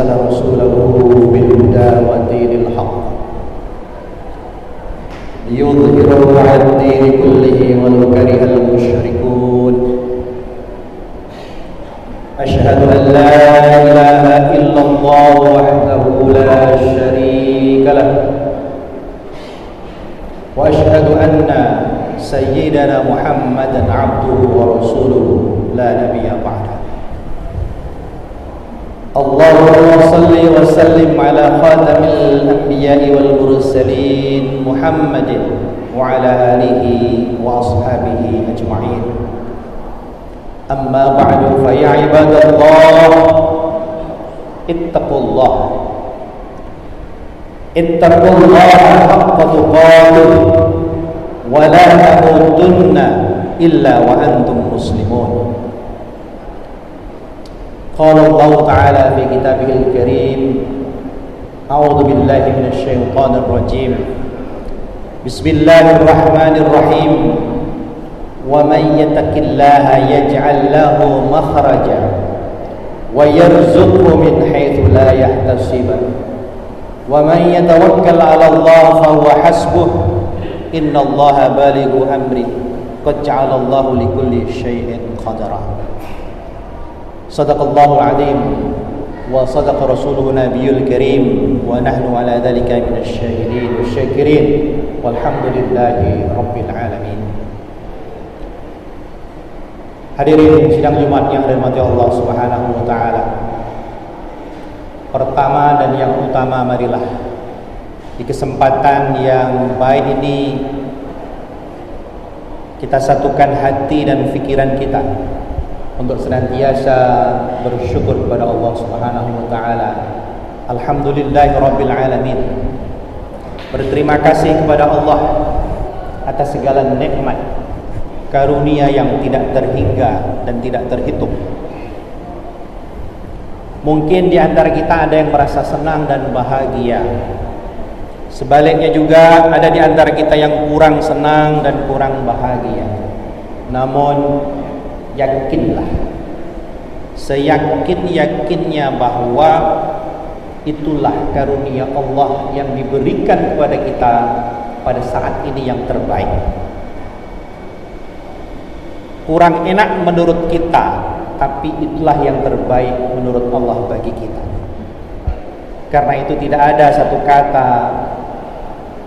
أرسل رسوله بالهدى ودين الحق ليظهره على الدين كله ولو كره المشركون أشهد أن لا إله إلا الله وحده لا شريك له وأشهد أن سيدنا محمدا عبده ورسوله لا نبي بعده اللهم صل وسلم على خاتم الأنبياء والمرسلين محمد وعلى آله وأصحابه أجمعين أما بعد فيا عباد الله اتقوا الله حق تقاته ولا تموتن إلا وأنتم مسلمون قال الله تعالى في كتابه الكريم أعوذ بالله من الشيطان الرجيم بسم الله الرحمن الرحيم ومن يتق الله يجعل له مخرجا ويرزقه من حيث لا يحتسب ومن يتوكل على الله فهو حسبه إن الله بالغ أمره قد جعل الله لكل شيء قدرا صدق الله العظيم وصدق رسوله النبي الكريم ونحن على ذلك من الشاهدين والشاكرين والحمد لله رب العالمين. Hadirin sidang Jumat yang dirahmati Allah Subhanahu wa taala. Pertama dan yang utama, marilah di kesempatan yang baik ini kita satukan hati dan pikiran kita untuk senantiasa bersyukur kepada Allah Subhanahu wa taala. Alhamdulillahirabbil alamin. Berterima kasih kepada Allah atas segala nikmat karunia yang tidak terhingga dan tidak terhitung. Mungkin di antara kita ada yang merasa senang dan bahagia. Sebaliknya juga ada di antara kita yang kurang senang dan kurang bahagia. Namun yakinlah, seyakin-yakinnya bahwa itulah karunia Allah yang diberikan kepada kita pada saat ini yang terbaik. Kurang enak menurut kita, tapi itulah yang terbaik menurut Allah bagi kita. Karena itu tidak ada satu kata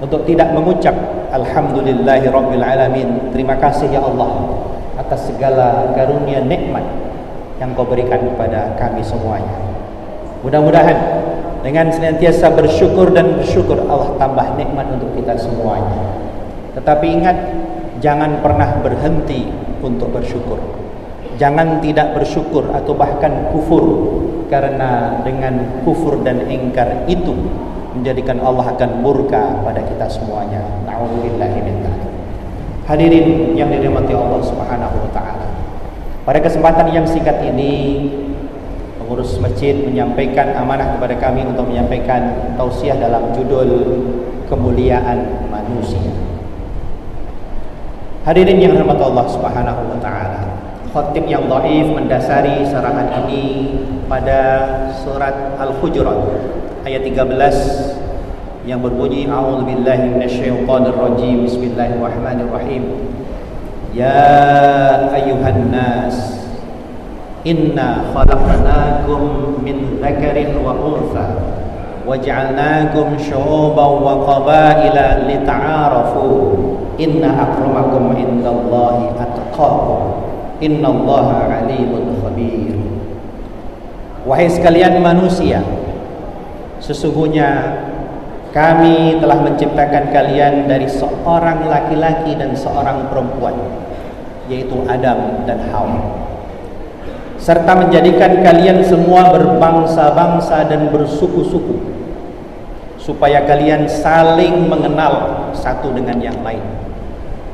untuk tidak mengucap Alhamdulillahirabbil alamin. Terima kasih ya Allah atas segala karunia nikmat yang Kau berikan kepada kami semuanya. Mudah-mudahan dengan senantiasa bersyukur dan bersyukur Allah tambah nikmat untuk kita semuanya. Tetapi ingat, jangan pernah berhenti untuk bersyukur. Jangan tidak bersyukur atau bahkan kufur, karena dengan kufur dan ingkar itu menjadikan Allah akan murka pada kita semuanya. Na'udzubillahi min dzalik. Hadirin yang dirahmati Allah Subhanahu wa taala. Pada kesempatan yang singkat ini, pengurus masjid menyampaikan amanah kepada kami untuk menyampaikan tausiah dalam judul kemuliaan manusia. Hadirin yang dirahmati Allah Subhanahu wa taala. Khatib yang dhaif mendasari sarahan ini pada surat Al-Hujurat ayat 13 yang berbunyi a'udzubillahi minasyaitonir rajim bismillahirrahmanirrahim. Ya ayyuhan nas inna khalaqnakum min dzakarin wa untha waj'alnakum syu'uban wa qabaila lita'arafu inna akramakum indallahi atqakum innallaha alimun khabir. Wahai sekalian manusia, sesungguhnya kami telah menciptakan kalian dari seorang laki-laki dan seorang perempuan, yaitu Adam dan Hawa, serta menjadikan kalian semua berbangsa-bangsa dan bersuku-suku, supaya kalian saling mengenal satu dengan yang lain.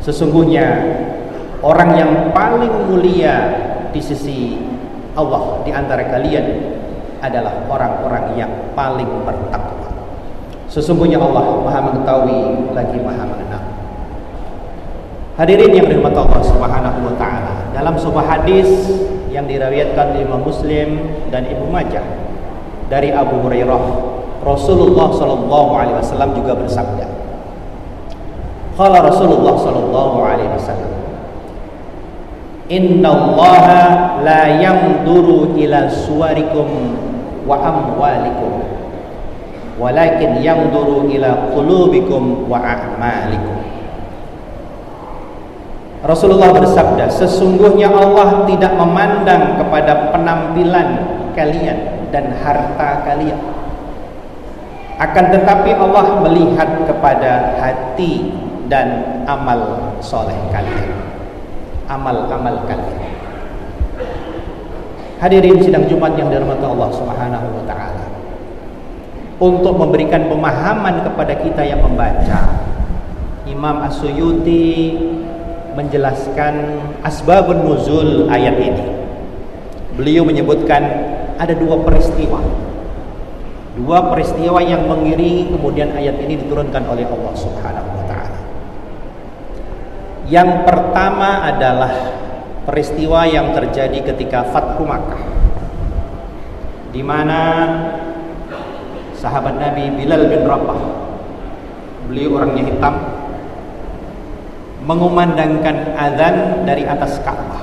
Sesungguhnya orang yang paling mulia di sisi Allah di antara kalian adalah orang-orang yang paling bertakwa. Sesungguhnya Allah Maha mengetahui lagi Maha mengenal. Hadirin yang dirahmati Allah Subhanahu wa taala, dalam sebuah hadis yang diriwayatkan oleh Imam Muslim dan Ibnu Majah dari Abu Hurairah, Rasulullah sallallahu alaihi wasallam juga bersabda. Qala Rasulullah sallallahu alaihi wasallam, "Innallaha la yanzuru ila suwarikum wa amwalikum, walakin yanzuru ila qulubikum wa a'malikum." Rasulullah bersabda, sesungguhnya Allah tidak memandang kepada penampilan kalian dan harta kalian, akan tetapi Allah melihat kepada hati dan amal soleh kalian, amal-amal kalian. Hadirin sidang Jumat yang dirahmati Allah Subhanahu wa taala, untuk memberikan pemahaman kepada kita yang membaca, Imam As-Suyuti menjelaskan asbabun nuzul ayat ini. Beliau menyebutkan ada dua peristiwa yang mengiringi kemudian ayat ini diturunkan oleh Allah Subhanahu wa taala. Yang pertama adalah peristiwa yang terjadi ketika Fathu Makkah, di mana sahabat Nabi Bilal bin Rabah, beliau orangnya hitam, mengumandangkan azan dari atas Ka'bah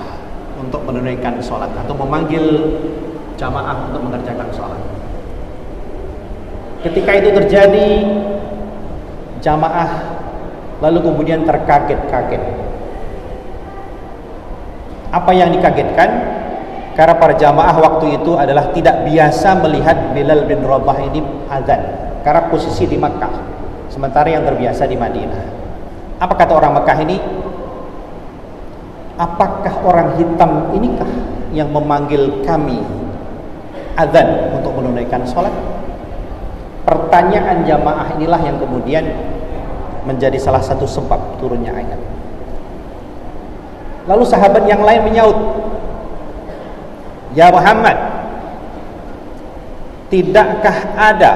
untuk menunaikan sholat atau memanggil jamaah untuk mengerjakan sholat. Ketika itu terjadi, jamaah lalu kemudian terkaget-kaget. Apa yang dikagetkan? Karena para jamaah waktu itu adalah tidak biasa melihat Bilal bin Rabah ini azan, karena posisi di Makkah, sementara yang terbiasa di Madinah. Apa kata orang Mekah ini? Apakah orang hitam inikah yang memanggil kami azan untuk menunaikan sholat? Pertanyaan jamaah inilah yang kemudian menjadi salah satu sebab turunnya ayat. Lalu sahabat yang lain menyaut, "Ya Muhammad, tidakkah ada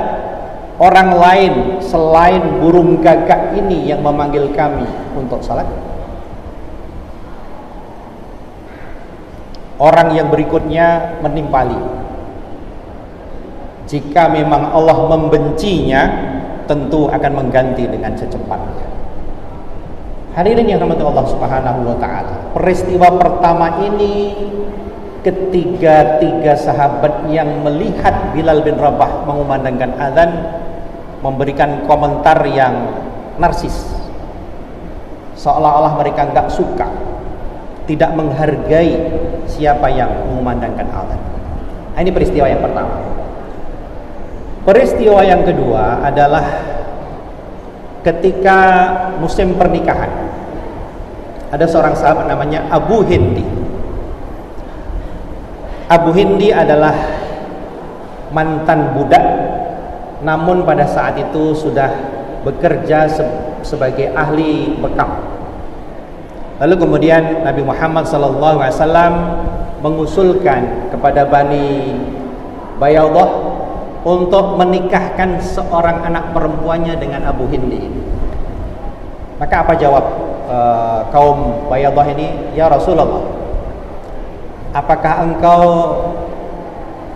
orang lain selain burung gagak ini yang memanggil kami untuk salat?" Orang yang berikutnya menimpali, jika memang Allah membencinya, tentu akan mengganti dengan secepatnya. Hadirin yang dirahmati Allah Subhanahu wa taala, peristiwa pertama ini ketiga sahabat yang melihat Bilal bin Rabah mengumandangkan azan memberikan komentar yang narsis, seolah-olah mereka enggak suka, tidak menghargai siapa yang mengumandangkan azan. Ini peristiwa yang pertama. Peristiwa yang kedua adalah ketika musim pernikahan. Ada seorang sahabat namanya Abu Hindi. Abu Hindi adalah mantan budak, namun pada saat itu sudah bekerja sebagai ahli bekam. Lalu kemudian Nabi Muhammad SAW mengusulkan kepada Bani Bayadah untuk menikahkan seorang anak perempuannya dengan Abu Hindi. Maka apa jawab kaum Bayadah ini? "Ya Rasulullah, apakah engkau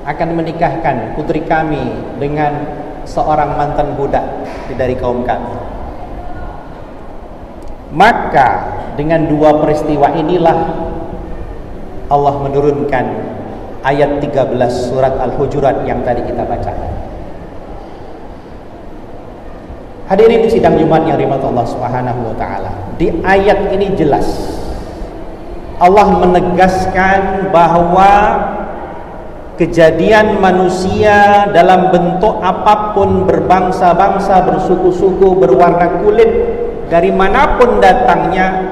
akan menikahkan putri kami dengan seorang mantan budak dari kaum kami?" Maka dengan dua peristiwa inilah Allah menurunkan ayat 13 surat Al-Hujurat yang tadi kita bacakan. Hadirin sidang Jumat yang dirahmati Allah Subhanahu wa taala, di ayat ini jelas Allah menegaskan bahwa kejadian manusia dalam bentuk apapun, berbangsa-bangsa, bersuku-suku, berwarna kulit, dari manapun datangnya,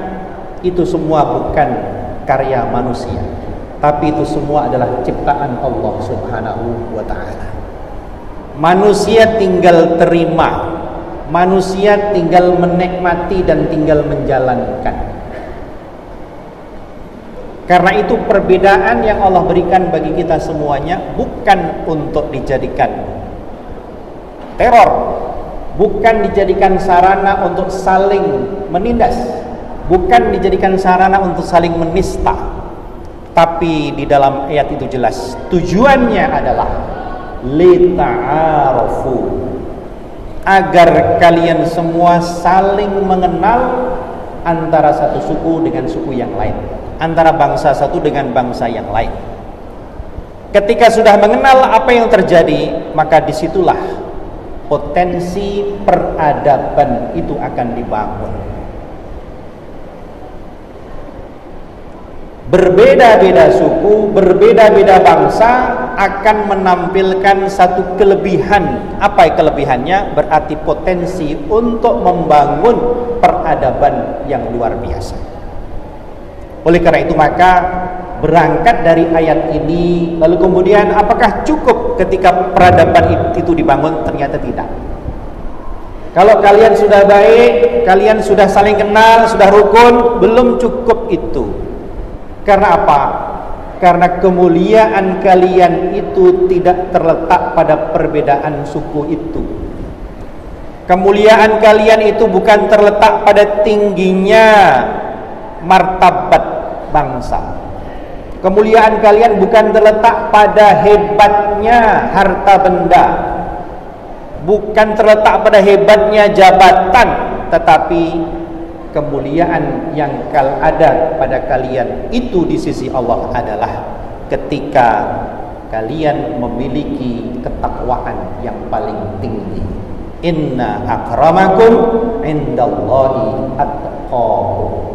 itu semua bukan karya manusia, tapi itu semua adalah ciptaan Allah Subhanahu wa ta'ala. Manusia tinggal terima, manusia tinggal menikmati dan tinggal menjalankan. Karena itu perbedaan yang Allah berikan bagi kita semuanya bukan untuk dijadikan teror, bukan dijadikan sarana untuk saling menindas, bukan dijadikan sarana untuk saling menista. Tapi di dalam ayat itu jelas tujuannya adalah lita'arafu, agar kalian semua saling mengenal antara satu suku dengan suku yang lain, antara bangsa satu dengan bangsa yang lain. Ketika sudah mengenal apa yang terjadi, maka disitulah potensi peradaban itu akan dibangun. Berbeda-beda suku, berbeda-beda bangsa akan menampilkan satu kelebihan. Apa kelebihannya? Berarti potensi untuk membangun peradaban yang luar biasa. Oleh karena itu maka berangkat dari ayat ini, lalu kemudian apakah cukup ketika peradaban itu dibangun? Ternyata tidak. Kalau kalian sudah baik, kalian sudah saling kenal, sudah rukun, belum cukup itu. Karena apa? Karena kemuliaan kalian itu tidak terletak pada perbedaan suku itu. Kemuliaan kalian itu bukan terletak pada tingginya martabat bangsa. Kemuliaan kalian bukan terletak pada hebatnya harta benda, bukan terletak pada hebatnya jabatan, tetapi kemuliaan yang ada pada kalian itu di sisi Allah adalah ketika kalian memiliki ketakwaan yang paling tinggi. Inna akramakum indallahi atqakum.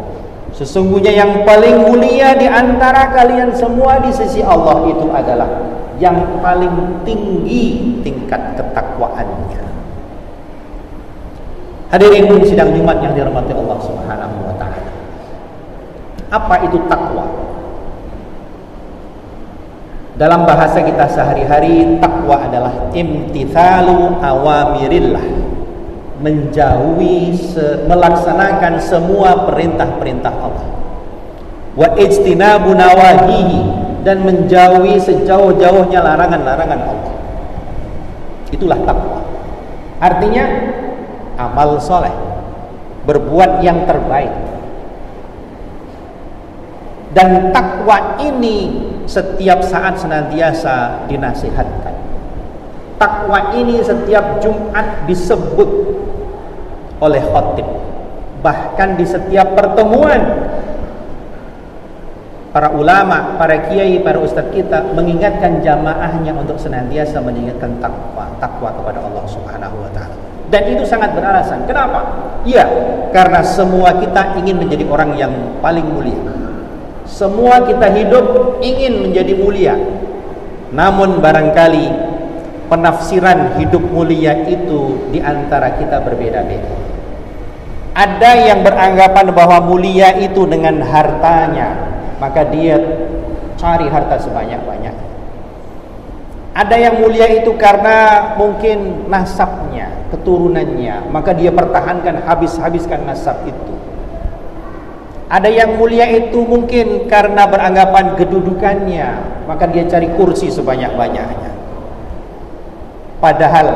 Sesungguhnya yang paling mulia di antara kalian semua di sisi Allah itu adalah yang paling tinggi tingkat ketakwaannya. Hadirin sidang Jumat yang dirahmati Allah Subhanahu wa taala. Apa itu takwa? Dalam bahasa kita sehari-hari, takwa adalah imtithalu awamirillah, menjauhi, melaksanakan semua perintah-perintah Allah. Wa ijtinabu nawahihi, dan menjauhi sejauh-jauhnya larangan-larangan Allah. Itulah takwa. Artinya amal soleh, berbuat yang terbaik. Dan takwa ini setiap saat senantiasa dinasihatkan. Takwa ini setiap Jumat disebut oleh khatib. Bahkan di setiap pertemuan para ulama, para kiai, para ustadz kita mengingatkan jamaahnya untuk senantiasa mengingatkan takwa kepada Allah Subhanahu wa taala. Dan itu sangat beralasan. Kenapa? Ya, karena semua kita ingin menjadi orang yang paling mulia. Semua kita hidup ingin menjadi mulia. Namun barangkali penafsiran hidup mulia itu di antara kita berbeda-beda. Ada yang beranggapan bahwa mulia itu dengan hartanya, maka dia cari harta sebanyak-banyaknya. Ada yang mulia itu karena mungkin nasabnya, keturunannya, maka dia pertahankan habis-habiskan nasab itu. Ada yang mulia itu mungkin karena beranggapan kedudukannya, maka dia cari kursi sebanyak-banyaknya. Padahal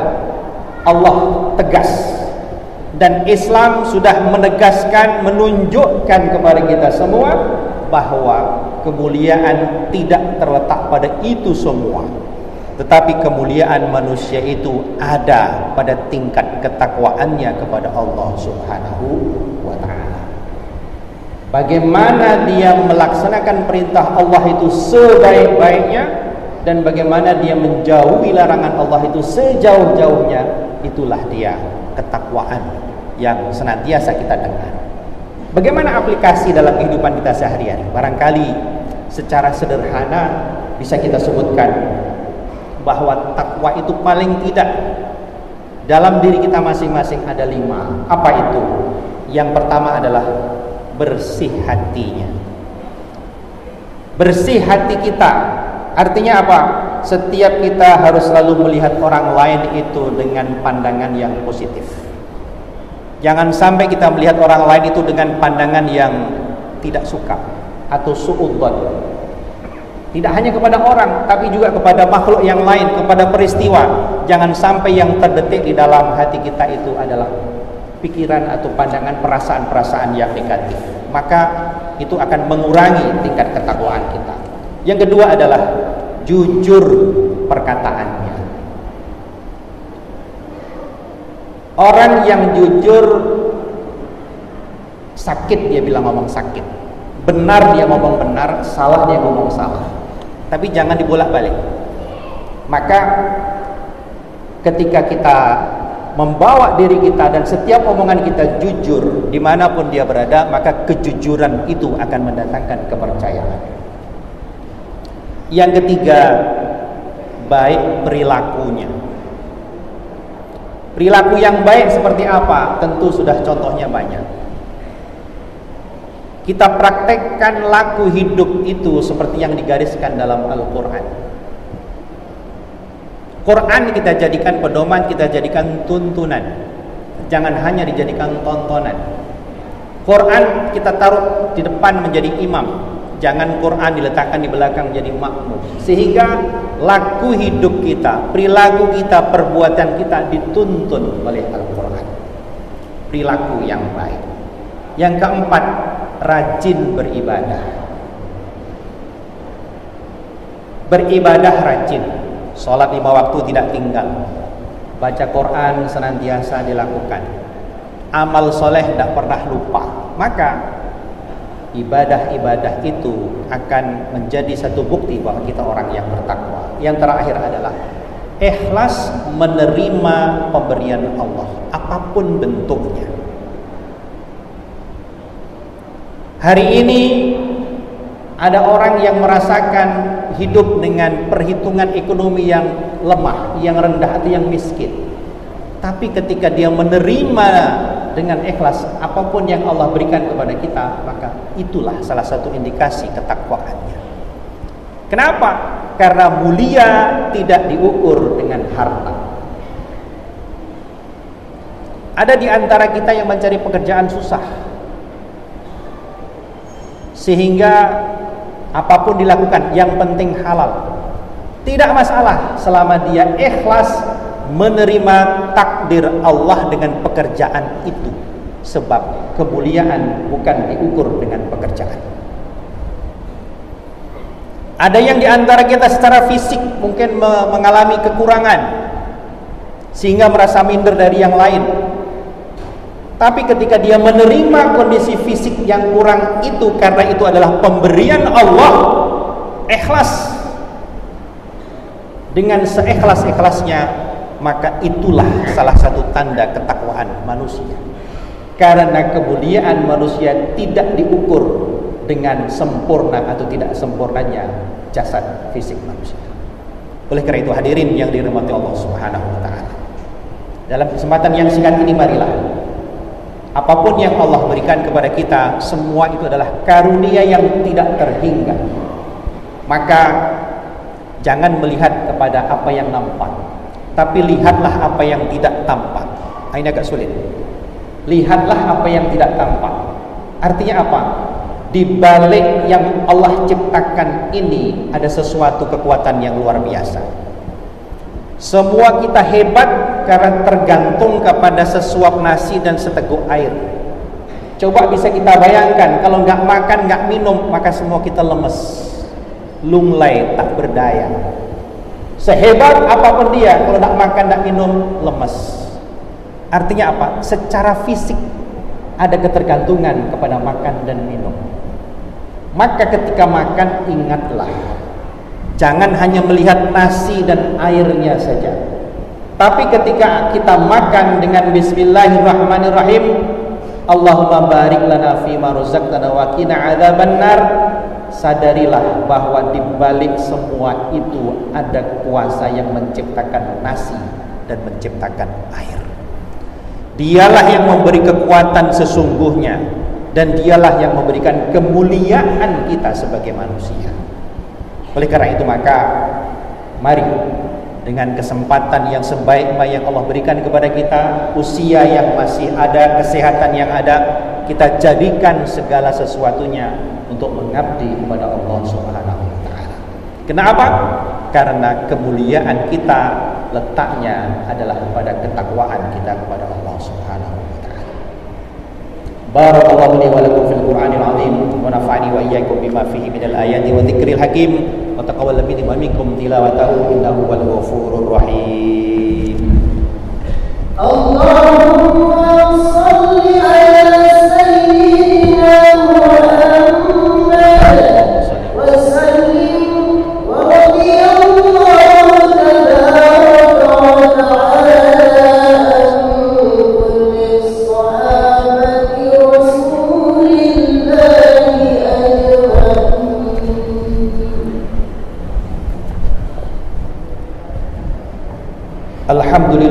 Allah tegas, dan Islam sudah menegaskan, menunjukkan kepada kita semua bahwa kemuliaan tidak terletak pada itu semua, tetapi kemuliaan manusia itu ada pada tingkat ketakwaannya kepada Allah Subhanahu wa ta'ala. Bagaimana dia melaksanakan perintah Allah itu sebaik-baiknya, dan bagaimana dia menjauhi larangan Allah itu sejauh-jauhnya, itulah dia ketakwaan yang senantiasa kita dengar. Bagaimana aplikasi dalam kehidupan kita sehari-hari? Barangkali secara sederhana bisa kita sebutkan bahwa takwa itu paling tidak dalam diri kita masing-masing ada 5. Apa itu? Yang pertama adalah bersih hatinya. Bersih hati kita artinya apa? Setiap kita harus selalu melihat orang lain itu dengan pandangan yang positif. Jangan sampai kita melihat orang lain itu dengan pandangan yang tidak suka atau su'udzon. Tidak hanya kepada orang, tapi juga kepada makhluk yang lain, kepada peristiwa. Jangan sampai yang terdetik di dalam hati kita itu adalah pikiran atau pandangan, perasaan-perasaan yang negatif. Maka itu akan mengurangi tingkat ketakwaan kita. Yang kedua adalah jujur perkataannya. Orang yang jujur sakit dia bilang ngomong sakit, benar dia ngomong benar, salah dia ngomong salah. Tapi jangan dibolak-balik. Maka ketika kita membawa diri kita dan setiap omongan kita jujur dimanapun dia berada, maka kejujuran itu akan mendatangkan kepercayaan. Yang ketiga, baik perilakunya. Perilaku yang baik seperti apa? Tentu sudah contohnya banyak. Kita praktekkan laku hidup itu seperti yang digariskan dalam Al-Quran. Quran kita jadikan pedoman, kita jadikan tuntunan. Jangan hanya dijadikan tontonan. Quran kita taruh di depan menjadi imam. Jangan Quran diletakkan di belakang menjadi makmum. Sehingga laku hidup kita, perilaku kita, perbuatan kita dituntun oleh Al-Quran. Perilaku yang baik. Yang keempat, rajin beribadah. Beribadah rajin. Sholat 5 waktu tidak tinggal. Baca Quran senantiasa dilakukan. Amal soleh tidak pernah lupa. Maka ibadah-ibadah itu akan menjadi satu bukti bahwa kita orang yang bertakwa. Yang terakhir adalah ikhlas menerima pemberian Allah apapun bentuknya. Hari ini ada orang yang merasakan hidup dengan perhitungan ekonomi yang lemah, yang rendah atau yang miskin. Tapi ketika dia menerima dengan ikhlas apapun yang Allah berikan kepada kita, maka itulah salah satu indikasi ketakwaannya. Kenapa? Karena mulia tidak diukur dengan harta. Ada di antara kita yang mencari pekerjaan susah, sehingga apapun dilakukan yang penting halal. Tidak masalah selama dia ikhlas menerima takdir Allah dengan pekerjaan itu. Sebab kemuliaan bukan diukur dengan pekerjaan. Ada yang di antara kita secara fisik mungkin mengalami kekurangan sehingga merasa minder dari yang lain. Tapi ketika dia menerima kondisi fisik yang kurang itu karena itu adalah pemberian Allah, ikhlas dengan seikhlas-ikhlasnya, maka itulah salah satu tanda ketakwaan manusia. Karena kemuliaan manusia tidak diukur dengan sempurna atau tidak sempurnanya jasad fisik manusia. Oleh karena itu hadirin yang dirahmati Allah Subhanahu wa taala, dalam kesempatan yang singkat ini marilah apapun yang Allah berikan kepada kita, semua itu adalah karunia yang tidak terhingga. Maka jangan melihat kepada apa yang nampak, tapi lihatlah apa yang tidak tampak. Ini agak sulit. Lihatlah apa yang tidak tampak. Artinya apa? Di balik yang Allah ciptakan ini ada sesuatu kekuatan yang luar biasa. Semua kita hebat karena tergantung kepada sesuap nasi dan seteguk air. Coba bisa kita bayangkan, kalau nggak makan, nggak minum, maka semua kita lemes, lunglai, tak berdaya. Sehebat apapun dia, kalau nggak makan, nggak minum, lemes. Artinya apa? Secara fisik ada ketergantungan kepada makan dan minum. Maka ketika makan, ingatlah, jangan hanya melihat nasi dan airnya saja, tapi ketika kita makan dengan bismillahirrahmanirrahim, Allahumma barik lana fima razaqtana wa qina adzabannar, sadarilah bahwa di balik semua itu ada kuasa yang menciptakan nasi dan menciptakan air. Dialah yang memberi kekuatan sesungguhnya, dan dialah yang memberikan kemuliaan kita sebagai manusia. Oleh karena itu maka mari dengan kesempatan yang sebaik-baik yang Allah berikan kepada kita, usia yang masih ada, kesehatan yang ada, kita jadikan segala sesuatunya untuk mengabdi kepada Allah Subhanahu wa taala. Kenapa? Karena kemuliaan kita letaknya adalah pada ketakwaan kita kepada Allah Subhanahu wa taala. Barakallahu li wa lakum fil Qur'anil 'azim wa nafa'ani wa iyyakum bima fihi minal ayati wa dzikril hakim wa taqabbal minni wa minkum tilawatahu innahu wal ghafurur rahim. Allah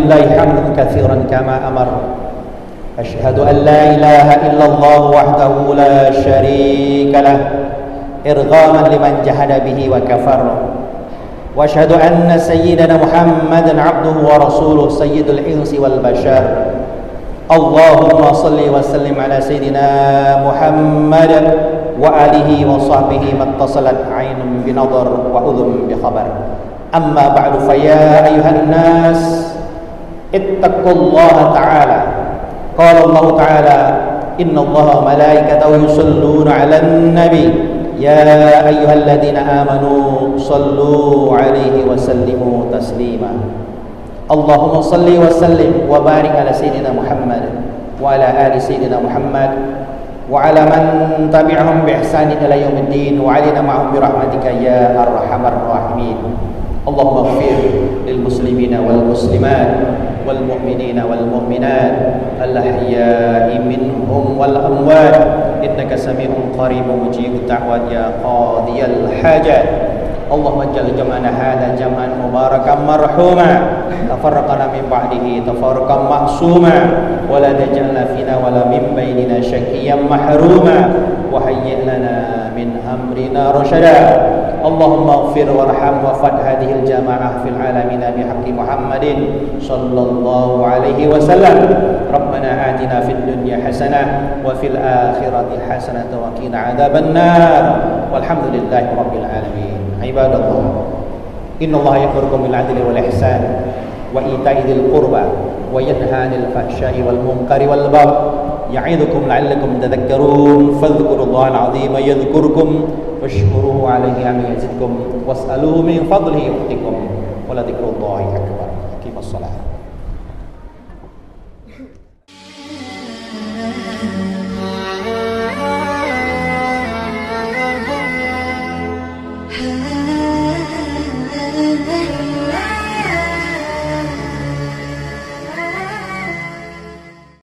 لله حمدا كثيرا كما أمر أشهد أن لا إله إلا الله وحده لا شريك له إرغاما لمن جحد به وكفر وأشهد أن سيدنا محمدا عبده ورسوله سيد الإنس والبشر اللهم صل وسلم على سيدنا محمد وآله وصحبه ما اتصلت عين بنظر وأذن بخبر أما بعد فيا أيها الناس اتقوا الله تعالى قال الله تعالى إن الله وملائكته يصلون على النبي يا أيها الذين آمنوا صلوا عليه وسلموا تسليما اللهم صل وسلم وبارك على سيدنا محمد وعلى آل سيدنا محمد وعلى من تبعهم بإحسان إلى يوم الدين وعلينا معهم برحمتك يا أرحم الراحمين اللهم اغفر للمسلمين والمسلمات والمؤمنين والمؤمنات الأحياء منهم والأموات إنك سميع قريب مجيب الدعوات يا قاضي الحاجات اللهم اجعل جمعنا هذا جمعا مباركا مرحوما تفرقنا من بعده تفرقا معصوما ولا تجعلنا فينا ولا من بيننا شقيا محروما وهيئ لنا من أمرنا رشدا اللهم اغفر وارحم وفد هذه الجماعة في العالمين بحق محمد صلى الله عليه وسلم ربنا آتنا في الدنيا حسنة وفي الآخرة حسنة وقنا عذاب النار والحمد لله رب العالمين عباد الله إن الله يأمركم بالعدل والإحسان وإيتاء ذي القربى وينهى عن الفحشاء والمنكر والبغي يعظكم لعلكم تذكرون فاذكروا الله العظيم يذكركم واشكروه عليه نعمه يزدكم واسألوه من فضله يؤتكم ولذكر الله أكبر أقيموا الصلاة